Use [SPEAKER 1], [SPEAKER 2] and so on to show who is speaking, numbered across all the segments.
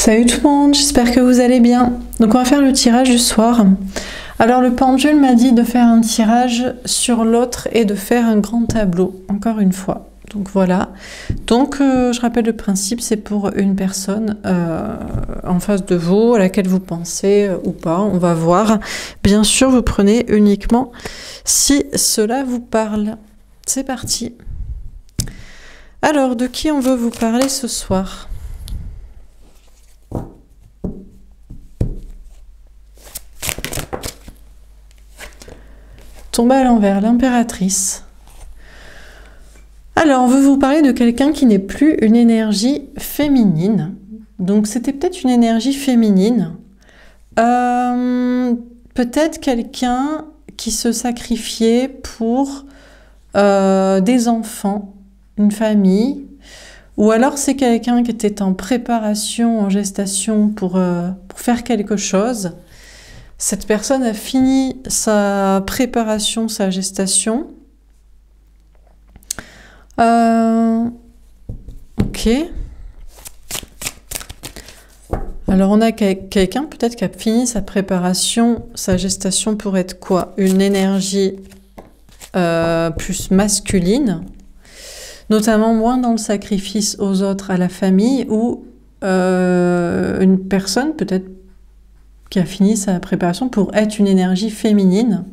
[SPEAKER 1] Salut tout le monde, j'espère que vous allez bien. Donc on va faire le tirage du soir. Alors le pendule m'a dit de faire un tirage sur l'autre et de faire un grand tableau, encore une fois. Donc voilà. Donc je rappelle le principe, c'est pour une personne en face de vous, à laquelle vous pensez ou pas, on va voir. Bien sûr, vous prenez uniquement si cela vous parle. C'est parti. Alors, de qui on veut vous parler ce soir ? Tombe à l'envers, l'impératrice. Alors, on veut vous parler de quelqu'un qui n'est plus une énergie féminine. Donc, c'était peut-être une énergie féminine. Peut-être quelqu'un qui se sacrifiait pour des enfants, une famille. Ou alors, c'est quelqu'un qui était en préparation, en gestation pour faire quelque chose. Cette personne a fini sa préparation, sa gestation. Ok. Alors on a quelqu'un peut-être qui a fini sa préparation, sa gestation pour être quoi? Une énergie plus masculine, notamment moins dans le sacrifice aux autres, à la famille, ou une personne peut-être qui a fini sa préparation pour être une énergie féminine,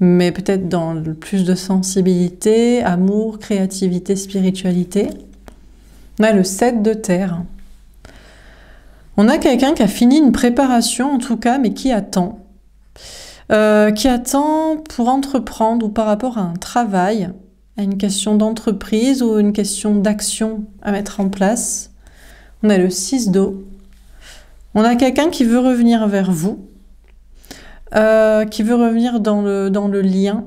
[SPEAKER 1] mais peut-être dans le plus de sensibilité, amour, créativité, spiritualité. On a le 7 de terre. On a quelqu'un qui a fini une préparation, en tout cas, mais qui attend. Qui attend pour entreprendre ou par rapport à un travail, à une question d'entreprise ou une question d'action à mettre en place. On a le 6 d'eau. On a quelqu'un qui veut revenir vers vous, qui veut revenir dans le lien,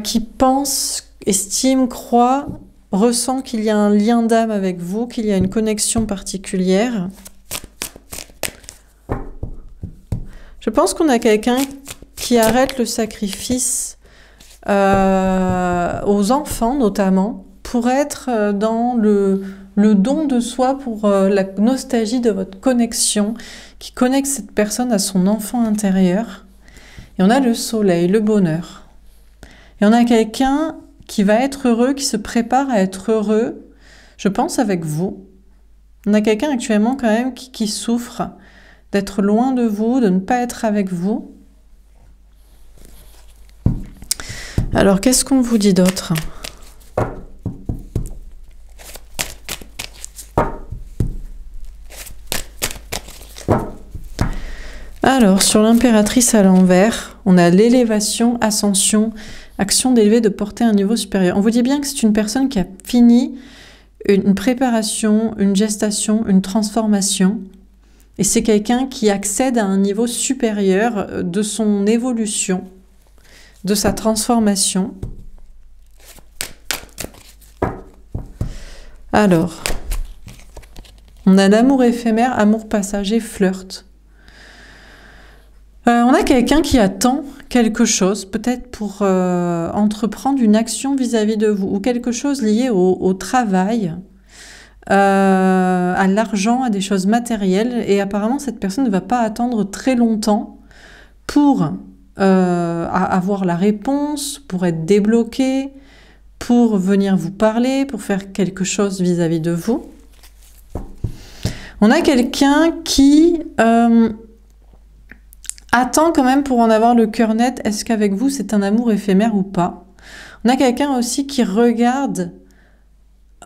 [SPEAKER 1] qui pense, estime, croit, ressent qu'il y a un lien d'âme avec vous, qu'il y a une connexion particulière. Je pense qu'on a quelqu'un qui arrête le sacrifice aux enfants notamment, pour être dans le don de soi, pour la nostalgie de votre connexion, qui connecte cette personne à son enfant intérieur. Et on a le soleil, le bonheur. Et on a quelqu'un qui va être heureux, qui se prépare à être heureux, je pense, avec vous. On a quelqu'un actuellement quand même qui souffre d'être loin de vous, de ne pas être avec vous. Alors, qu'est-ce qu'on vous dit d'autre ? Alors, sur l'impératrice à l'envers, on a l'élévation, ascension, action d'élever, de porter à un niveau supérieur. On vous dit bien que c'est une personne qui a fini une préparation, une gestation, une transformation. Et c'est quelqu'un qui accède à un niveau supérieur de son évolution, de sa transformation. Alors, on a l'amour éphémère, amour passager, flirt. On a quelqu'un qui attend quelque chose, peut-être pour entreprendre une action vis-à-vis de vous, ou quelque chose lié au travail, à l'argent, à des choses matérielles, et apparemment cette personne ne va pas attendre très longtemps pour avoir la réponse, pour être débloquée, pour venir vous parler, pour faire quelque chose vis-à-vis de vous. On a quelqu'un qui attend quand même pour en avoir le cœur net. Est-ce qu'avec vous, c'est un amour éphémère ou pas? On a quelqu'un aussi qui regarde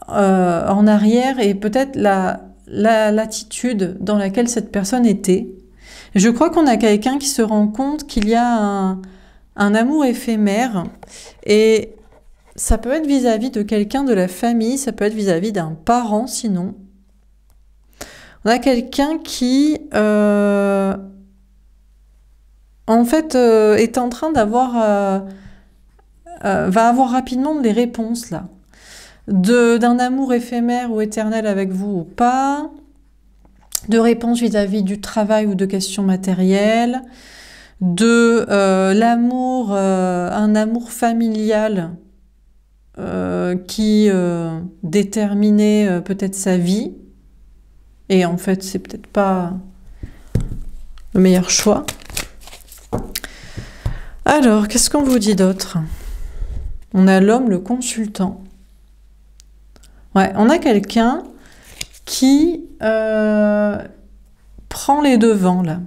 [SPEAKER 1] en arrière et peut-être l'attitude dans laquelle cette personne était. Je crois qu'on a quelqu'un qui se rend compte qu'il y a un amour éphémère, et ça peut être vis-à-vis de quelqu'un de la famille, ça peut être vis-à-vis d'un parent sinon. On a quelqu'un qui en fait, est en train d'avoir, va avoir rapidement des réponses là, d'un amour éphémère ou éternel avec vous ou pas, de réponses vis-à-vis du travail ou de questions matérielles, de l'amour, un amour familial qui déterminait peut-être sa vie, Et en fait, c'est peut-être pas le meilleur choix. Alors, qu'est-ce qu'on vous dit d'autre? On a l'homme, le consultant. Ouais, on a quelqu'un qui prend les devants, là.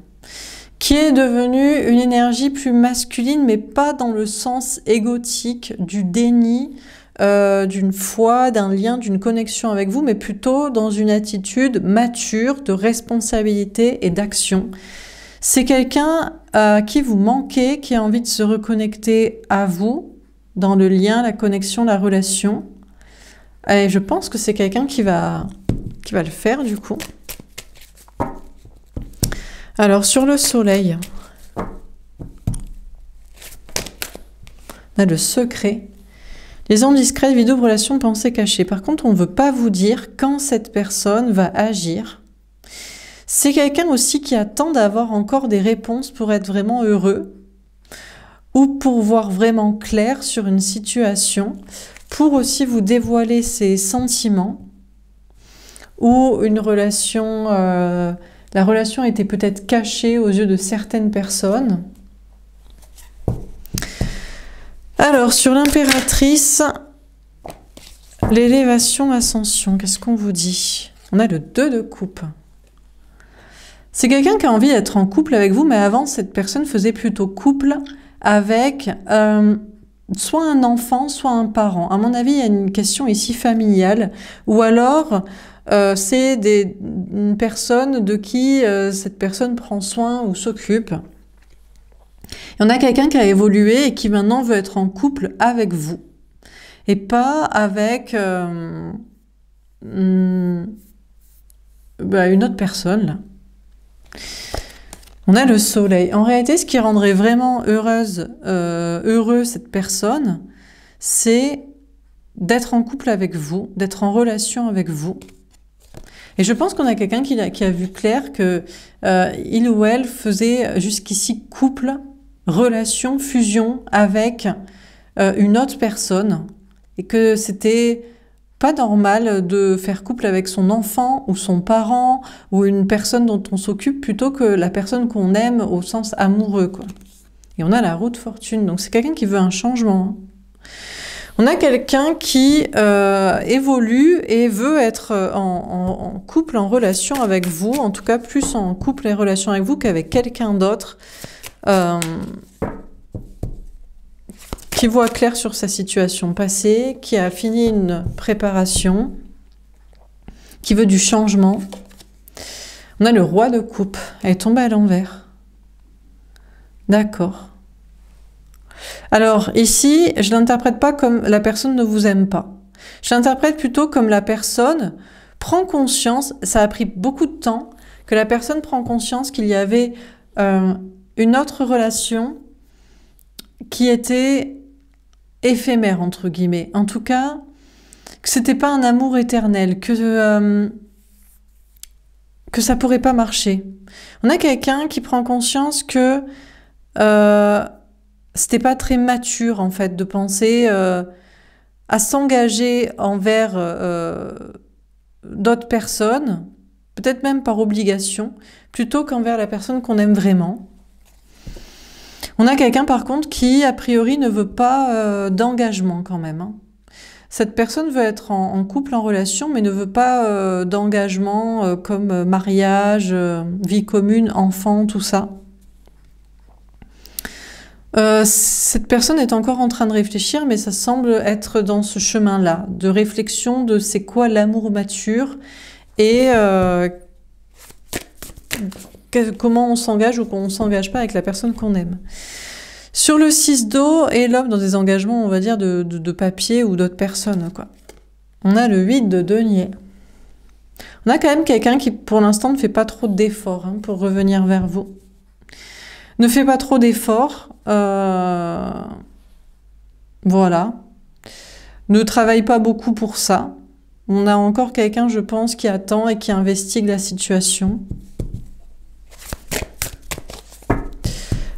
[SPEAKER 1] Qui est devenu une énergie plus masculine, mais pas dans le sens égotique du déni, d'une foi, d'un lien, d'une connexion avec vous, mais plutôt dans une attitude mature de responsabilité et d'action. C'est quelqu'un à qui vous manquez, qui a envie de se reconnecter à vous, dans le lien, la connexion, la relation. Et je pense que c'est quelqu'un qui va le faire, du coup. Alors, sur le soleil, on a le secret. Les ondes discrètes, vidéos, relations, pensées cachées. Par contre, on ne veut pas vous dire quand cette personne va agir. C'est quelqu'un aussi qui attend d'avoir encore des réponses pour être vraiment heureux ou pour voir vraiment clair sur une situation, pour aussi vous dévoiler ses sentiments ou une relation... la relation était peut-être cachée aux yeux de certaines personnes. Alors, sur l'impératrice, l'élévation, ascension, qu'est-ce qu'on vous dit? On a le 2 de coupe. C'est quelqu'un qui a envie d'être en couple avec vous, mais avant, cette personne faisait plutôt couple avec soit un enfant, soit un parent. À mon avis, il y a une question ici familiale, ou alors... c'est une personne de qui cette personne prend soin ou s'occupe. Il y en a quelqu'un qui a évolué et qui maintenant veut être en couple avec vous. Et pas avec une autre personne. Là. On a le soleil. En réalité, ce qui rendrait vraiment heureux cette personne, c'est d'être en couple avec vous, d'être en relation avec vous. Et je pense qu'on a quelqu'un qui a vu clair que il ou elle faisait jusqu'ici couple, relation, fusion avec une autre personne et que c'était pas normal de faire couple avec son enfant ou son parent ou une personne dont on s'occupe plutôt que la personne qu'on aime au sens amoureux, quoi. Et on a la roue de fortune, donc c'est quelqu'un qui veut un changement. On a quelqu'un qui évolue et veut être en couple, en relation avec vous, en tout cas plus en couple et relation avec vous qu'avec quelqu'un d'autre, qui voit clair sur sa situation passée, qui a fini une préparation, qui veut du changement. On a le roi de coupe, elle est tombée à l'envers. D'accord. Alors ici, je ne l'interprète pas comme la personne ne vous aime pas. Je l'interprète plutôt comme la personne prend conscience, ça a pris beaucoup de temps, que la personne prend conscience qu'il y avait une autre relation qui était éphémère, entre guillemets. En tout cas, que c'était pas un amour éternel, que ça pourrait pas marcher. On a quelqu'un qui prend conscience que c'était pas très mature, en fait, de penser à s'engager envers d'autres personnes, peut-être même par obligation, plutôt qu'envers la personne qu'on aime vraiment. On a quelqu'un, par contre, qui, a priori, ne veut pas d'engagement, quand même. Hein. Cette personne veut être en couple, en relation, mais ne veut pas d'engagement comme mariage, vie commune, enfant, tout ça. Cette personne est encore en train de réfléchir, mais ça semble être dans ce chemin-là, de réflexion de c'est quoi l'amour mature et comment on s'engage ou qu'on ne s'engage pas avec la personne qu'on aime. Sur le 6 d'eau et l'homme dans des engagements, on va dire, de papier ou d'autres personnes, quoi. On a le 8 de denier. On a quand même quelqu'un qui, pour l'instant, ne fait pas trop d'efforts pour revenir vers vous. Ne fait pas trop d'efforts. Voilà. Ne travaille pas beaucoup pour ça. On a encore quelqu'un, je pense, qui attend et qui investigue la situation.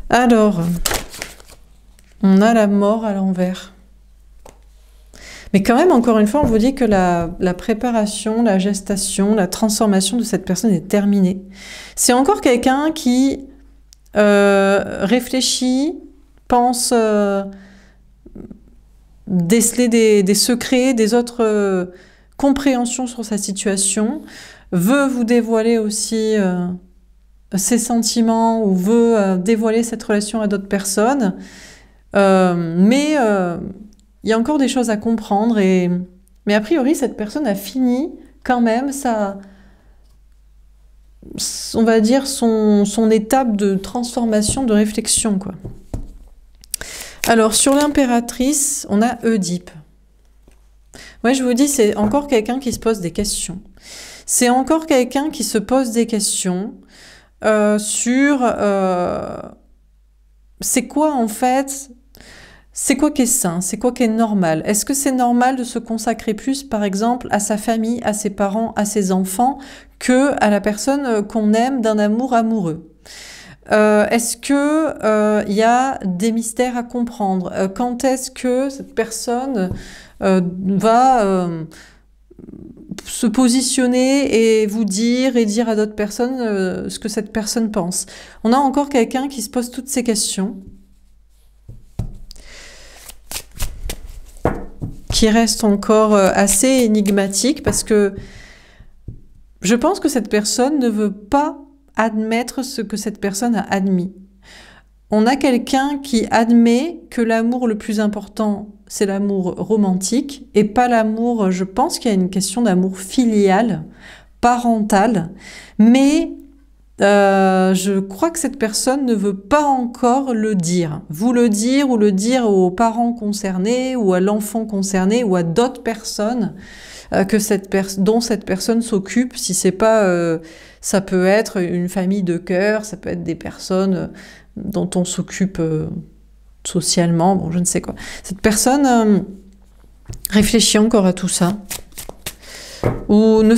[SPEAKER 1] Alors, on a la mort à l'envers. Mais quand même, encore une fois, on vous dit que la préparation, la gestation, la transformation de cette personne est terminée. C'est encore quelqu'un qui réfléchit, pense déceler des secrets, des autres compréhensions sur sa situation, veut vous dévoiler aussi ses sentiments ou veut dévoiler cette relation à d'autres personnes. Mais il y a encore des choses à comprendre. Mais a priori, cette personne a fini quand même on va dire, son étape de transformation, de réflexion, quoi. Alors, sur l'impératrice, on a Oedipe. Ouais, je vous dis, c'est encore quelqu'un qui se pose des questions. C'est encore quelqu'un qui se pose des questions sur c'est quoi en fait, c'est quoi qui est sain, c'est quoi qui est normal. Est-ce que c'est normal de se consacrer plus, par exemple, à sa famille, à ses parents, à ses enfants, que à la personne qu'on aime d'un amour amoureux? Est-ce que y a des mystères à comprendre? Quand est-ce que cette personne va se positionner et vous dire et dire à d'autres personnes ce que cette personne pense? On a encore quelqu'un qui se pose toutes ces questions, qui reste encore assez énigmatique, parce que je pense que cette personne ne veut pas admettre ce que cette personne a admis. On a quelqu'un qui admet que l'amour le plus important, c'est l'amour romantique, et pas l'amour, je pense qu'il y a une question d'amour filial, parental, mais je crois que cette personne ne veut pas encore le dire. Vous le dire ou le dire aux parents concernés, ou à l'enfant concerné, ou à d'autres personnes dont cette personne s'occupe. Si c'est pas, ça peut être une famille de cœur, ça peut être des personnes dont on s'occupe socialement, bon, je ne sais quoi. Cette personne réfléchit encore à tout ça, ou n'est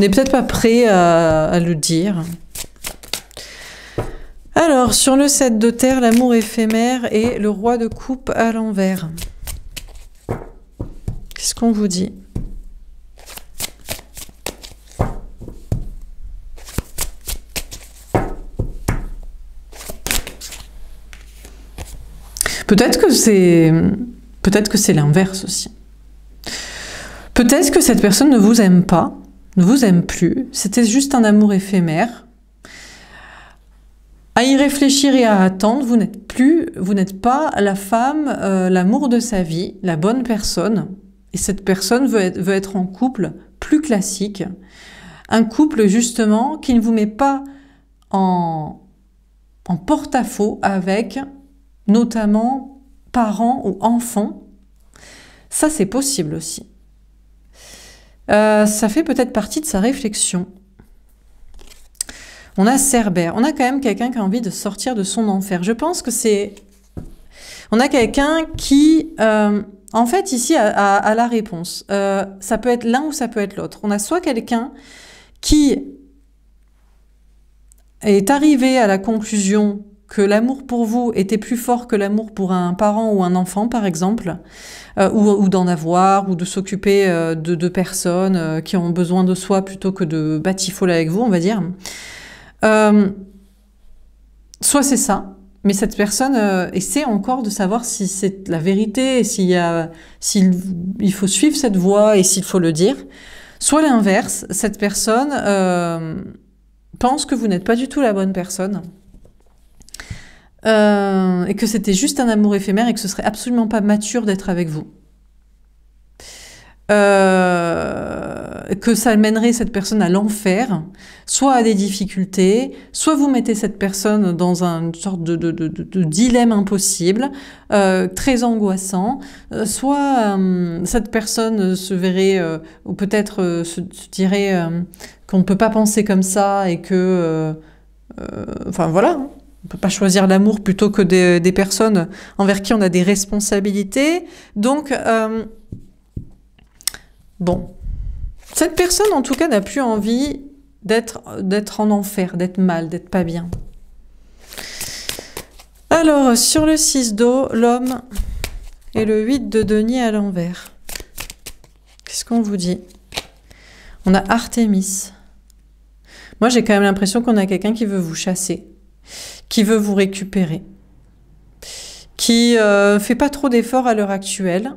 [SPEAKER 1] peut-être pas prêt à le dire. Alors, sur le 7 de terre, l'amour éphémère et le roi de coupe à l'envers. Qu'est-ce qu'on vous dit? Peut-être que c'est l'inverse aussi. Peut-être que cette personne ne vous aime pas, ne vous aime plus, c'était juste un amour éphémère. À y réfléchir et à attendre, vous n'êtes pas la femme, l'amour de sa vie, la bonne personne. Et cette personne veut être en couple plus classique. Un couple justement qui ne vous met pas en porte-à-faux avec notamment parents ou enfants. Ça, c'est possible aussi. Ça fait peut-être partie de sa réflexion. On a Cerbère. On a quand même quelqu'un qui a envie de sortir de son enfer. Je pense que c'est... On a quelqu'un qui, en fait, ici, a la réponse. Ça peut être l'un ou ça peut être l'autre. On a soit quelqu'un qui est arrivé à la conclusion que l'amour pour vous était plus fort que l'amour pour un parent ou un enfant, par exemple, ou d'en avoir, ou de s'occuper de personnes qui ont besoin de soi plutôt que de batifoler avec vous, on va dire. Soit c'est ça, mais cette personne essaie encore de savoir si c'est la vérité, s'il faut suivre cette voie et s'il faut le dire. Soit l'inverse, cette personne pense que vous n'êtes pas du tout la bonne personne. Et que c'était juste un amour éphémère et que ce serait absolument pas mature d'être avec vous. Que ça mènerait cette personne à l'enfer, soit à des difficultés, soit vous mettez cette personne dans une sorte de dilemme impossible, très angoissant, soit cette personne se verrait, ou peut-être se dirait qu'on ne peut pas penser comme ça et que... enfin voilà, hein. On ne peut pas choisir l'amour plutôt que des personnes envers qui on a des responsabilités. Donc, bon. Cette personne, en tout cas, n'a plus envie d'être en enfer, d'être mal, d'être pas bien. Alors, sur le 6 d'eau, l'homme et le 8 de denier à l'envers. Qu'est-ce qu'on vous dit? On a Artémis. Moi, j'ai quand même l'impression qu'on a quelqu'un qui veut vous chasser, qui veut vous récupérer, qui fait pas trop d'efforts à l'heure actuelle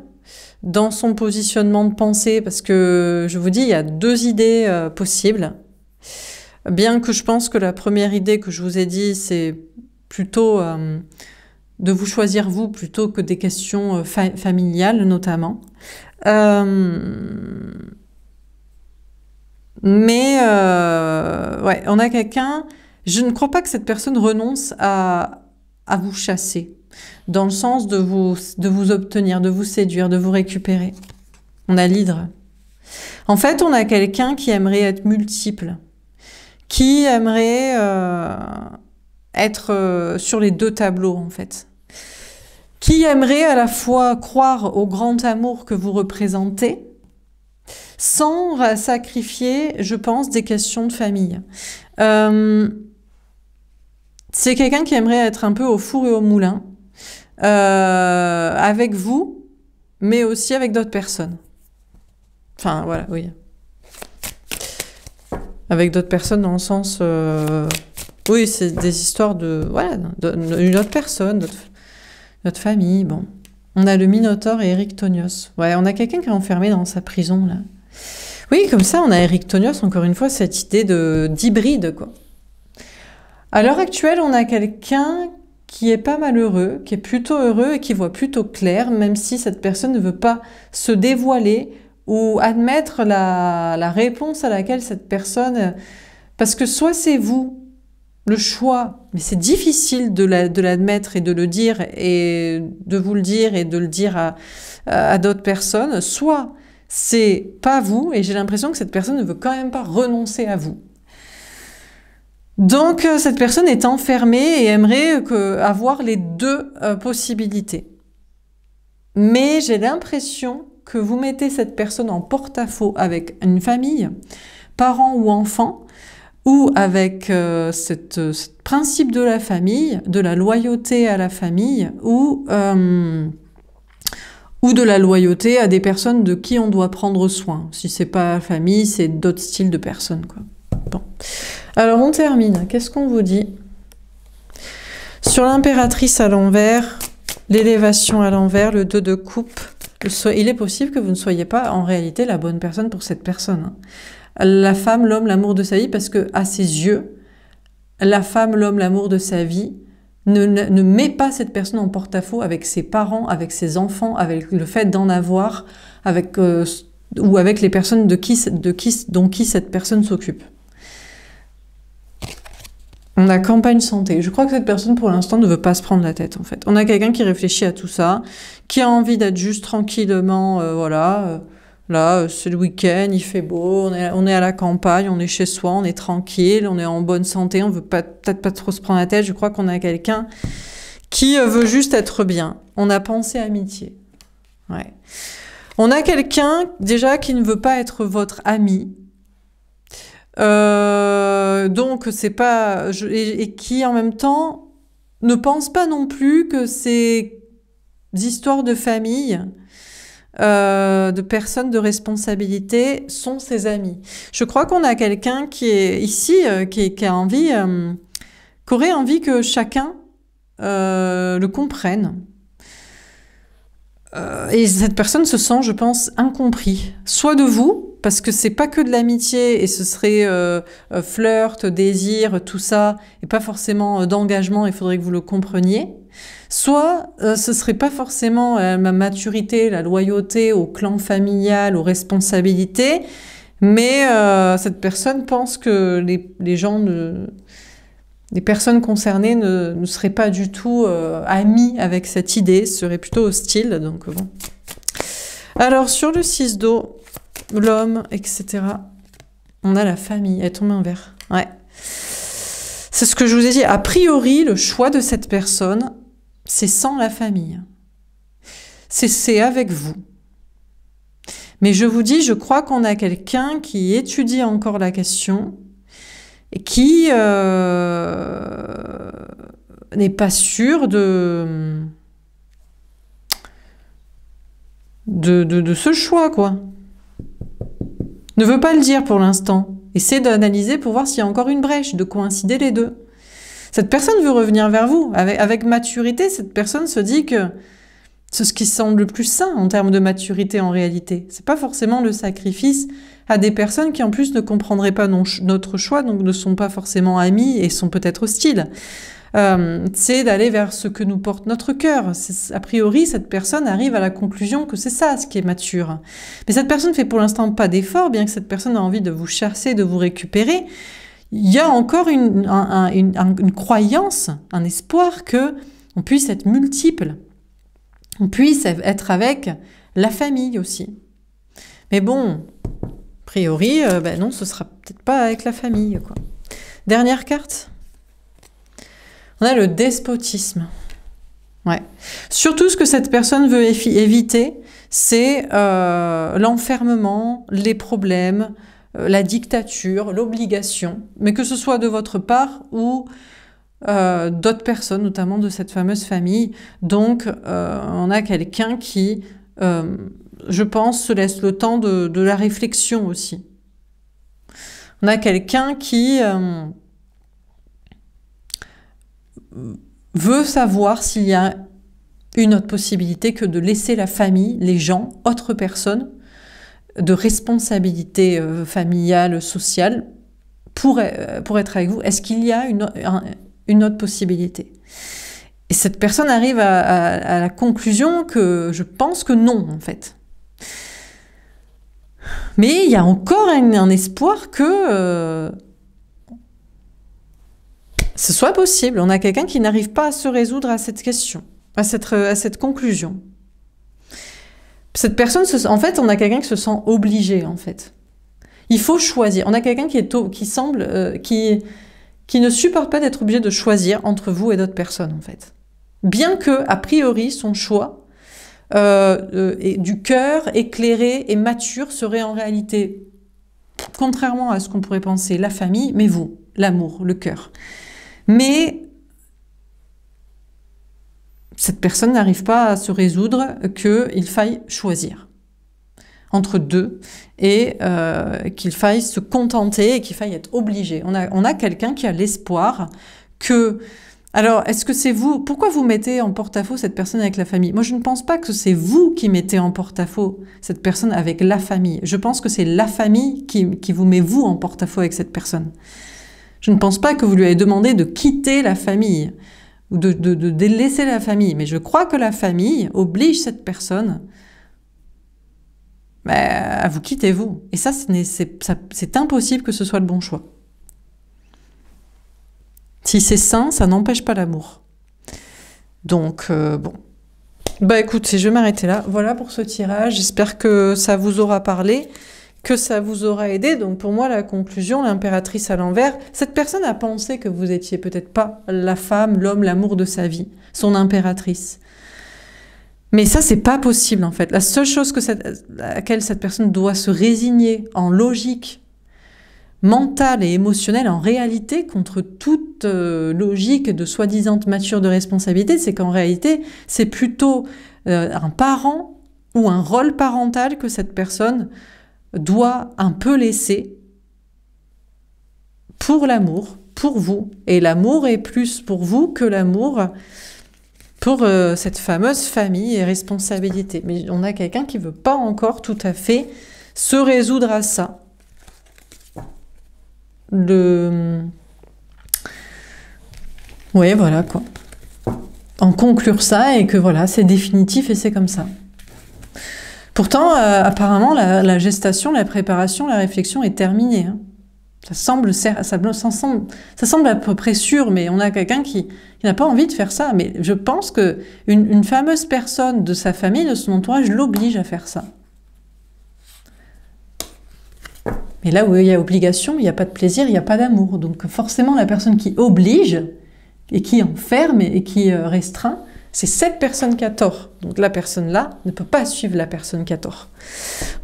[SPEAKER 1] dans son positionnement de pensée, parce que je vous dis, il y a deux idées possibles. Bien que je pense que la première idée que je vous ai dit, c'est plutôt de vous choisir vous plutôt que des questions familiales notamment. Mais ouais, on a quelqu'un, je ne crois pas que cette personne renonce à vous chasser, dans le sens de vous obtenir, de vous séduire, de vous récupérer. On a l'hydre. En fait, on a quelqu'un qui aimerait être multiple, qui aimerait être sur les deux tableaux, en fait. Qui aimerait à la fois croire au grand amour que vous représentez, sans sacrifier, je pense, des questions de famille. C'est quelqu'un qui aimerait être un peu au four et au moulin, avec vous, mais aussi avec d'autres personnes. Enfin, voilà, oui. Avec d'autres personnes dans le sens... oui, c'est des histoires de... Voilà, d'une autre personne, notre famille, bon. On a le Minotaure et Erichtonios. Ouais, on a quelqu'un qui est enfermé dans sa prison, là. Oui, comme ça, on a Erichtonios, encore une fois, cette idée d'hybride, quoi. À l'heure actuelle, on a quelqu'un qui est pas malheureux, qui est plutôt heureux et qui voit plutôt clair, même si cette personne ne veut pas se dévoiler ou admettre la réponse à laquelle cette personne... Parce que soit c'est vous, le choix, mais c'est difficile de l'admettre et de le dire, et de vous le dire et de le dire à d'autres personnes, soit c'est pas vous, et j'ai l'impression que cette personne ne veut quand même pas renoncer à vous. Donc cette personne est enfermée et aimerait avoir les deux possibilités. Mais j'ai l'impression que vous mettez cette personne en porte-à-faux avec une famille, parents ou enfants, ou avec ce principe de la famille, de la loyauté à la famille, ou de la loyauté à des personnes de qui on doit prendre soin. Si c'est pas la famille, c'est d'autres styles de personnes, quoi. Bon. Alors on termine. Qu'est-ce qu'on vous dit? Sur l'impératrice à l'envers, l'élévation à l'envers, le 2 de coupe, il est possible que vous ne soyez pas en réalité la bonne personne pour cette personne, hein. La femme, l'homme, l'amour de sa vie, parce que à ses yeux, la femme, l'homme, l'amour de sa vie ne met pas cette personne en porte-à-faux avec ses parents, avec ses enfants, avec le fait d'en avoir, avec ou avec les personnes dont qui cette personne s'occupe. On a campagne santé. Je crois que cette personne, pour l'instant, ne veut pas se prendre la tête, en fait. On a quelqu'un qui réfléchit à tout ça, qui a envie d'être juste tranquillement, voilà... Là, c'est le week-end, il fait beau, on est à la campagne, on est chez soi, on est tranquille, on est en bonne santé, on veut peut-être pas trop se prendre la tête. Je crois qu'on a quelqu'un qui veut juste être bien. On a pensé amitié. Ouais. On a quelqu'un, déjà, qui ne veut pas être votre ami. Donc, c'est pas... et qui, en même temps, ne pense pas non plus que ces histoires de famille... de personnes de responsabilité sont ses amis. Je crois qu'on a quelqu'un qui est ici, qui a envie, qui aurait envie que chacun le comprenne. Et cette personne se sent, je pense, incompris. Soit de vous, parce que c'est pas que de l'amitié, et ce serait flirt, désir, tout ça, et pas forcément d'engagement, il faudrait que vous le compreniez. Soit ce serait pas forcément ma maturité, la loyauté au clan familial, aux responsabilités, mais cette personne pense que les gens, les personnes concernées ne seraient pas du tout amies avec cette idée, seraient plutôt hostiles. Donc bon. Alors sur le 6 d'eau, l'homme, etc. On a la famille, elle tombe en vert. Ouais. C'est ce que je vous ai dit. A priori, le choix de cette personne, c'est sans la famille. C'est avec vous. Mais je vous dis, je crois qu'on a quelqu'un qui étudie encore la question et qui n'est pas sûr de ce choix, quoi. Ne veut pas le dire pour l'instant. Essaie d'analyser pour voir s'il y a encore une brèche, de coïncider les deux. Cette personne veut revenir vers vous. Avec maturité, cette personne se dit que c'est ce qui semble le plus sain en termes de maturité en réalité. C'est pas forcément le sacrifice à des personnes qui en plus ne comprendraient pas notre choix, donc ne sont pas forcément amis et sont peut-être hostiles. C'est d'aller vers ce que nous porte notre cœur. A priori, cette personne arrive à la conclusion que c'est ça ce qui est mature. Mais cette personne fait pour l'instant pas d'effort, bien que cette personne a envie de vous chasser, de vous récupérer. Il y a encore une croyance, un espoir que on puisse être multiple. On puisse être avec la famille aussi. Mais bon, a priori, non, ce sera peut-être pas avec la famille, quoi. Dernière carte. On a le despotisme. Ouais. Surtout, ce que cette personne veut éviter, c'est l'enfermement, les problèmes, la dictature, l'obligation, mais que ce soit de votre part ou d'autres personnes, notamment de cette fameuse famille. Donc, on a quelqu'un qui, je pense, se laisse le temps de la réflexion aussi. On a quelqu'un qui veut savoir s'il y a une autre possibilité que de laisser la famille, les gens, autres personnes, de responsabilité familiale, sociale, pour être avec vous. Est-ce qu'il y a une autre possibilité? Et cette personne arrive à la conclusion que je pense que non, en fait. Mais il y a encore un espoir que ce soit possible. On a quelqu'un qui n'arrive pas à se résoudre à cette question, à cette conclusion. Cette personne, en fait, on a quelqu'un qui se sent obligé, en fait. Il faut choisir. On a quelqu'un qui ne supporte pas d'être obligé de choisir entre vous et d'autres personnes, en fait. Bien que, a priori, son choix du cœur éclairé et mature serait en réalité, contrairement à ce qu'on pourrait penser, la famille, mais vous, l'amour, le cœur. Mais cette personne n'arrive pas à se résoudre qu'il faille choisir entre deux et qu'il faille se contenter et qu'il faille être obligé. On a quelqu'un qui a l'espoir que... Alors, est-ce que c'est vous? Pourquoi vous mettez en porte-à-faux cette personne avec la famille? Moi, je ne pense pas que c'est vous qui mettez en porte-à-faux cette personne avec la famille. Je pense que c'est la famille qui vous met vous en porte-à-faux avec cette personne. Je ne pense pas que vous lui avez demandé de quitter la famille ou de délaisser la famille. Mais je crois que la famille oblige cette personne à vous quitter, vous. Et ça, c'est impossible que ce soit le bon choix. Si c'est sain, ça n'empêche pas l'amour. Donc, bon. Bah écoutez, je vais m'arrêter là. Voilà pour ce tirage. J'espère que ça vous aura parlé, que ça vous aura aidé. Donc pour moi, la conclusion, l'impératrice à l'envers, cette personne a pensé que vous étiez peut-être pas la femme, l'homme, l'amour de sa vie, son impératrice. Mais ça, c'est pas possible en fait. La seule chose à laquelle cette personne doit se résigner en logique, mentale et émotionnelle, en réalité, contre toute logique de soi-disant mature de responsabilité, c'est qu'en réalité, c'est plutôt un parent ou un rôle parental que cette personne doit un peu laisser pour l'amour, pour vous. Et l'amour est plus pour vous que l'amour pour cette fameuse famille et responsabilité. Mais on a quelqu'un qui ne veut pas encore tout à fait se résoudre à ça. Oui, voilà quoi. En conclure ça et que voilà, c'est définitif et c'est comme ça. Pourtant, apparemment, la gestation, la préparation, la réflexion est terminée. Hein. Ça semble à peu près sûr, mais on a quelqu'un qui n'a pas envie de faire ça. Mais je pense que une fameuse personne de sa famille, de son entourage, l'oblige à faire ça. Mais là où il y a obligation, il n'y a pas de plaisir, il n'y a pas d'amour. Donc forcément, la personne qui oblige et qui enferme et qui restreint, c'est cette personne qui a tort. Donc la personne-là ne peut pas suivre la personne qui a tort.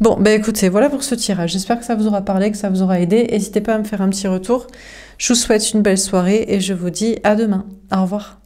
[SPEAKER 1] Bon, ben écoutez, voilà pour ce tirage. J'espère que ça vous aura parlé, que ça vous aura aidé. N'hésitez pas à me faire un petit retour. Je vous souhaite une belle soirée et je vous dis à demain. Au revoir.